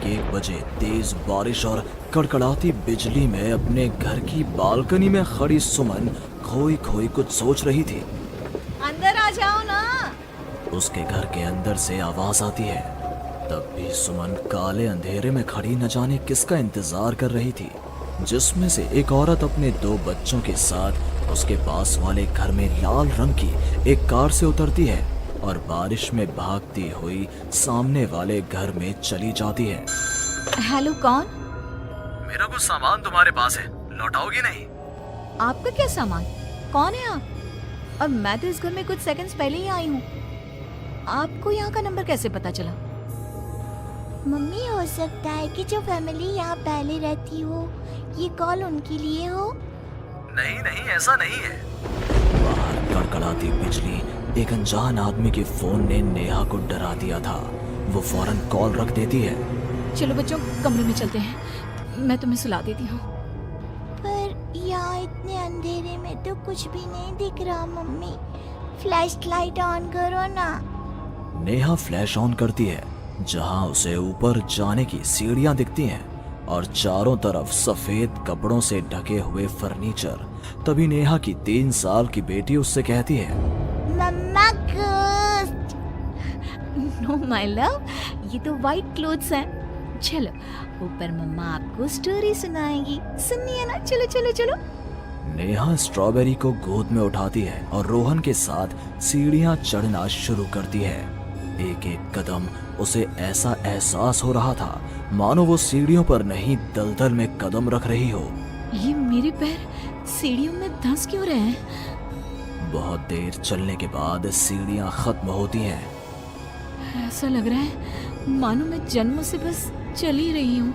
1 बजे तेज बारिश और कड़कड़ाती बिजली में अपने घर की बालकनी में खड़ी सुमन खोई खोई कुछ सोच रही थी। अंदर आ जाओ ना। उसके घर के अंदर से आवाज आती है। तब भी सुमन काले अंधेरे में खड़ी न जाने किसका इंतजार कर रही थी, जिसमें से एक औरत अपने 2 बच्चों के साथ उसके पास वाले घर में लाल रंग की एक कार से उतरती है और बारिश में भागती हुई सामने वाले घर में चली जाती है। हेलो, कौन? मेरा कुछ सामान तुम्हारे पास है, लौटाओगी नहीं? आपका क्या सामान? कौन है आप? और मैं तो इस घर में कुछ सेकंड्स पहले ही आई हूँ। आपको यहाँ का नंबर कैसे पता चला? मम्मी, हो सकता है कि जो फैमिली यहाँ पहले रहती हो, ये कॉल उनके लिए हो। नहीं नहीं, ऐसा नहीं है। बाहर कड़कड़ाती बिजली एक अनजान आदमी के फोन ने नेहा को डरा दिया था। वो फौरन कॉल रख देती है। चलो बच्चों, कमरे में चलते हैं, मैं तुम्हें सुला देती हूँ। पर यहाँ इतने अंधेरे में तो कुछ भी नहीं दिख रहा मम्मी। फ्लैश लाइट ऑन करो ना। नेहा फ्लैश ऑन करती है, जहां उसे ऊपर जाने की सीढ़ियां दिखती हैं और चारों तरफ सफेद कपड़ों से ढके हुए फर्नीचर। तभी नेहा की 3 साल की बेटी उससे कहती है, मम्मा घोस्ट। नो माय लव, ये तो वाइट क्लोथ्स हैं। चलो ऊपर, मम्मा आपको स्टोरी सुनाएगी। सुनिए ना, चलो चलो चलो। नेहा स्ट्रॉबेरी को गोद में उठाती है और रोहन के साथ सीढ़ियां चढ़ना शुरू करती है। एक एक कदम उसे ऐसा एहसास हो रहा था मानो वो सीढ़ियों पर नहीं दलदल में कदम रख रही हो। ये मेरे पैर सीढ़ियों में धंस क्यों रहे हैं? बहुत देर चलने के बाद सीढ़ियां खत्म होती हैं। ऐसा लग रहा है मानो मैं जन्म से बस चल ही रही हूँ।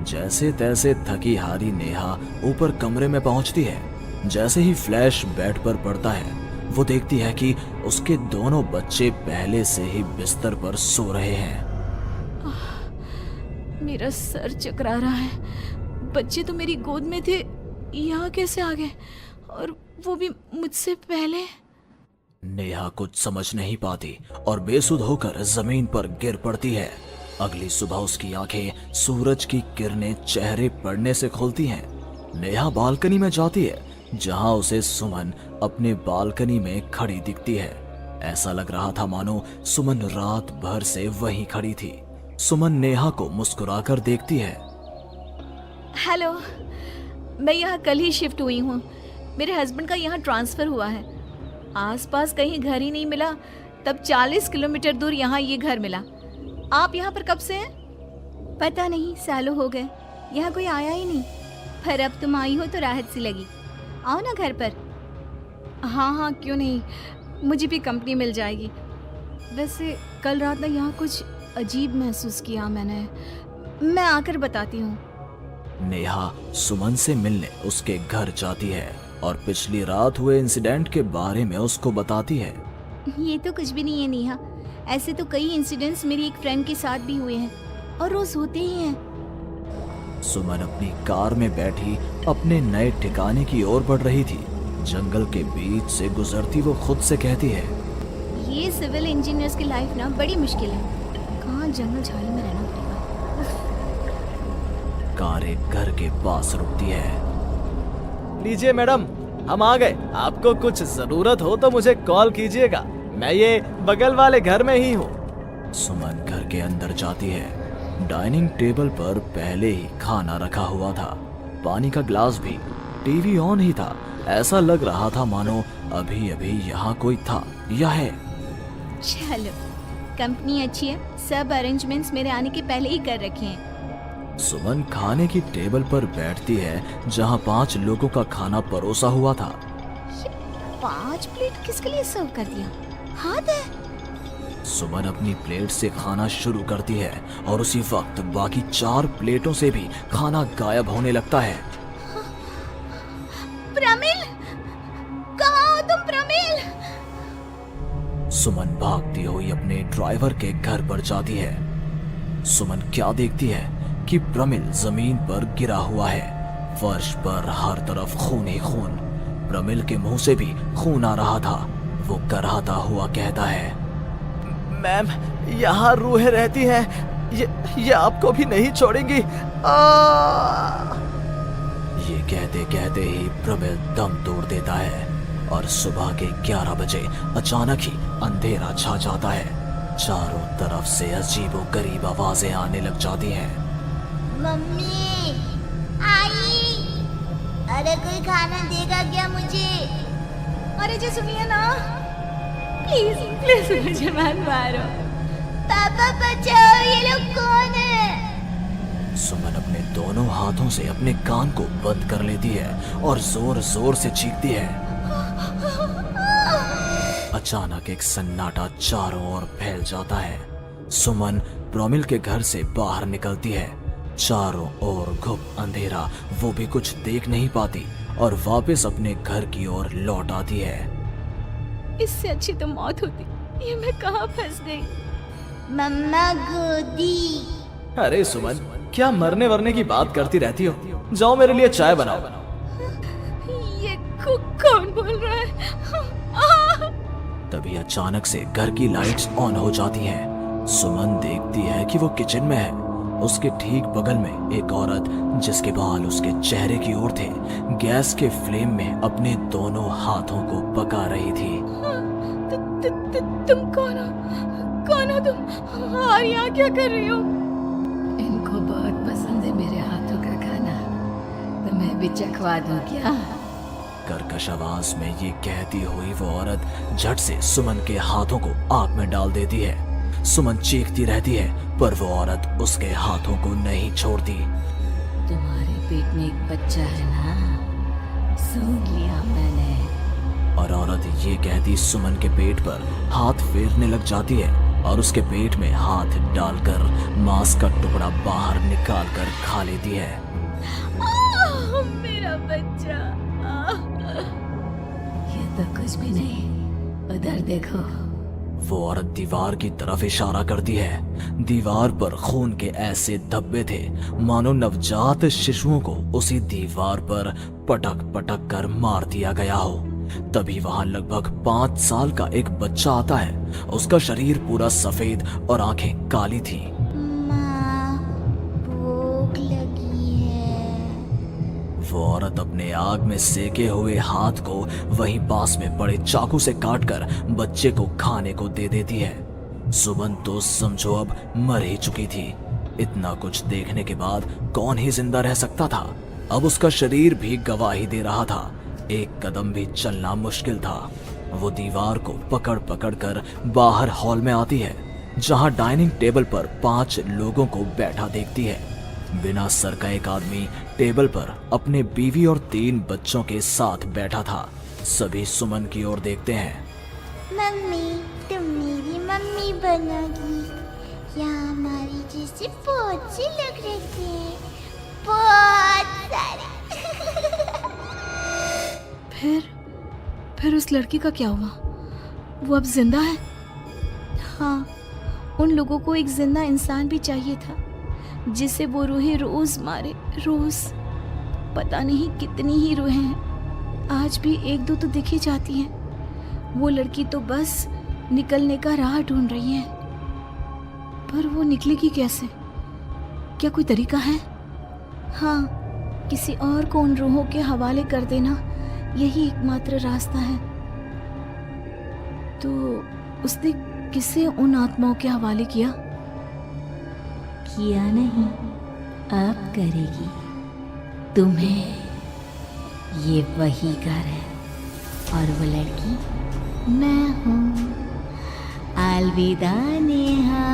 जैसे तैसे थकी हारी नेहा ऊपर कमरे में पहुंचती है। जैसे ही फ्लैश बेड पर पड़ता है, वो देखती है कि उसके दोनों बच्चे पहले से ही बिस्तर पर सो रहे हैं। मेरा सर चकरा रहा है। बच्चे तो मेरी गोद में थे, यहाँ कैसे आ गए? और वो भी मुझसे पहले। नेहा कुछ समझ नहीं पाती और बेसुध होकर जमीन पर गिर पड़ती है। अगली सुबह उसकी आंखें सूरज की किरणें चेहरे पड़ने से खुलती हैं। नेहा बालकनी में जाती है, जहां उसे सुमन अपने बालकनी में खड़ी दिखती है। ऐसा लग रहा था मानो सुमन रात भर से वहीं खड़ी थी। सुमन नेहा को मुस्कुराकर देखती है। हेलो, मैं यहाँ कल ही शिफ्ट हुई हूँ। मेरे हस्बैंड का यहाँ ट्रांसफ़र हुआ है। आसपास कहीं घर ही नहीं मिला, तब 40 किलोमीटर दूर यहाँ ये घर मिला। आप यहाँ पर कब से हैं? पता नहीं, सालों हो गए, यहाँ कोई आया ही नहीं। पर अब तुम आई हो तो राहत सी लगी। आओ ना घर पर। हाँ हाँ, क्यों नहीं, मुझे भी कंपनी मिल जाएगी। वैसे कल रात ना यहाँ कुछ अजीब महसूस किया मैंने। मैं आकर बताती हूँ। नेहा सुमन से मिलने उसके घर जाती है और पिछली रात हुए इंसिडेंट के बारे में उसको बताती है। ये तो कुछ भी नहीं है नेहा। ऐसे तो कई इंसिडेंट्स मेरी एक फ्रेंड के साथ भी हुए हैं और रोज होते ही हैं। सुमन अपनी कार में बैठी अपने नए ठिकाने की ओर बढ़ रही थी। जंगल के बीच से गुजरती वो खुद से कहती है, ये सिविल इंजीनियर्स की लाइफ ना बड़ी मुश्किल है। कहाँ जंगल झाड़ी में रहना पड़ेगा। कार एक घर के पास रुकती है। लीजिए मैडम, हम आ गए। आपको कुछ जरूरत हो तो मुझे कॉल कीजिएगा। मैं ये बगल वाले घर में ही हूँ। सुमन घर के अंदर जाती है। डाइनिंग टेबल पर पहले ही खाना रखा हुआ था, पानी का ग्लास भी, टीवी ऑन ही था। ऐसा लग रहा था मानो अभी अभी यहाँ कोई था या है। चलो, कंपनी अच्छी है, सब अरेंजमेंट्स मेरे आने के पहले ही कर रखे हैं। सुमन खाने की टेबल पर बैठती है, जहाँ 5 लोगों का खाना परोसा हुआ था। 5 प्लेट किसके लिए सर्व कर दिया? हाथ है। सुमन अपनी प्लेट से खाना शुरू करती है और उसी वक्त बाकी 4 प्लेटों से भी खाना गायब होने लगता है। प्रमिल, कहाँ हो तुम प्रमिल? सुमन भागती हुई अपने ड्राइवर के घर पर जाती है। सुमन क्या देखती है कि प्रमिल जमीन पर गिरा हुआ है। फर्श पर हर तरफ खून ही खून। प्रमिल के मुंह से भी खून आ रहा था। वो कराहता हुआ कहता है, मैम, यहाँ रूहें रहती हैं, ये आपको भी नहीं छोड़ेंगी। ये कहते कहते ही प्रमिल दम तोड़ देता है और सुबह के 11 बजे अचानक ही अंधेरा छा जाता है। चारों तरफ से अजीबोगरीब आवाजें आने लग जाती हैं। मम्मी, आई, अरे कोई खाना देगा क्या मुझे? अरे जी सुनिए ना, प्लीज प्लीज मुझे मत मारो। पापा बचाओ, ये लोग कौन है? सुमन अपने दोनों हाथों से अपने कान को बंद कर लेती है और जोर जोर से चीखती है। अचानक एक सन्नाटा चारों ओर फैल जाता है। सुमन प्रमिल के घर से बाहर निकलती है। चारों ओर घुप अंधेरा, वो भी कुछ देख नहीं पाती और वापस अपने घर की ओर लौट आती है। इससे अच्छी तो मौत होती, ये मैं कहाँ फंस गई। मम्मा गोदी। अरे सुमन, क्या मरने वरने की बात करती रहती हो? जाओ मेरे लिए चाय बनाओ। ये कौन बोल रहा है? तभी अचानक से घर की लाइट्स ऑन हो जाती हैं। सुमन देखती है कि वो किचन में है। उसके ठीक बगल में एक औरत, जिसके बाल उसके चेहरे की ओर थे, गैस के फ्लेम में अपने दोनों हाथों को पका रही थी। तुम कौन हो तुम? और यहाँ क्या कर रही हो? इनको बहुत पसंद है मेरे हाथों का खाना, तो मैं भी चखवा दूं क्या? कर्कश आवाज में ये कहती हुई वो औरत झट से सुमन के हाथों को आग में डाल देती है। सुमन चीखती रहती है पर वो औरत उसके हाथों को नहीं छोड़ती। तुम्हारे पेट में एक बच्चा है ना, सुन लिया मैंने। और औरत ये कहती सुमन के पेट पर हाथ फेरने लग जाती है और उसके पेट में हाथ डालकर मांस का टुकड़ा बाहर निकाल कर खा लेती है। मेरा बच्चा। ये तो कुछ भी नहीं, उधर देखो। वो औरत दीवार की तरफ इशारा करती है। दीवार पर खून के ऐसे धब्बे थे मानो नवजात शिशुओं को उसी दीवार पर पटक पटक कर मार दिया गया हो। तभी वहां लगभग 5 साल का एक बच्चा आता है। उसका शरीर पूरा सफेद और आंखें काली थी। माँ, भूख लगी है। वो औरत अपने आग में सेके हुए हाथ को वहीं पास में पड़े चाकू से काटकर बच्चे को खाने को दे देती है। सुमन तो समझो अब मर ही चुकी थी। इतना कुछ देखने के बाद कौन ही जिंदा रह सकता था। अब उसका शरीर भी गवाही दे रहा था। एक कदम भी चलना मुश्किल था। वो दीवार को पकड़ पकड़ कर बाहर हॉल में आती है, जहां डाइनिंग टेबल पर 5 लोगों को बैठा देखती है। बिना सर का एक आदमी टेबल पर अपने बीवी और 3 बच्चों के साथ बैठा था। सभी सुमन की ओर देखते हैं। मम्मी, तुम मेरी मम्मी बनोगी। यहाँ हमारी जैसे बहुत से लोग रहते हैं, बहुत सारे। फिर उस लड़की का क्या हुआ? वो अब जिंदा है? हाँ, उन लोगों को एक जिंदा इंसान भी चाहिए था जिसे वो रूहें रोज मारे, रोज। पता नहीं कितनी ही रूहें हैं, आज भी 1-2 तो दिखी जाती हैं। वो लड़की तो बस निकलने का राह ढूंढ रही है, पर वो निकलेगी कैसे? क्या कोई तरीका है? हाँ, किसी और को उन रूहों के हवाले कर देना यही एकमात्र रास्ता है। तो उसने किसे उन आत्माओं के हवाले किया? किया नहीं, अब करेगी। तुम्हें ये वही घर है और वो लड़की मैं हूँ। अलविदा नेहा।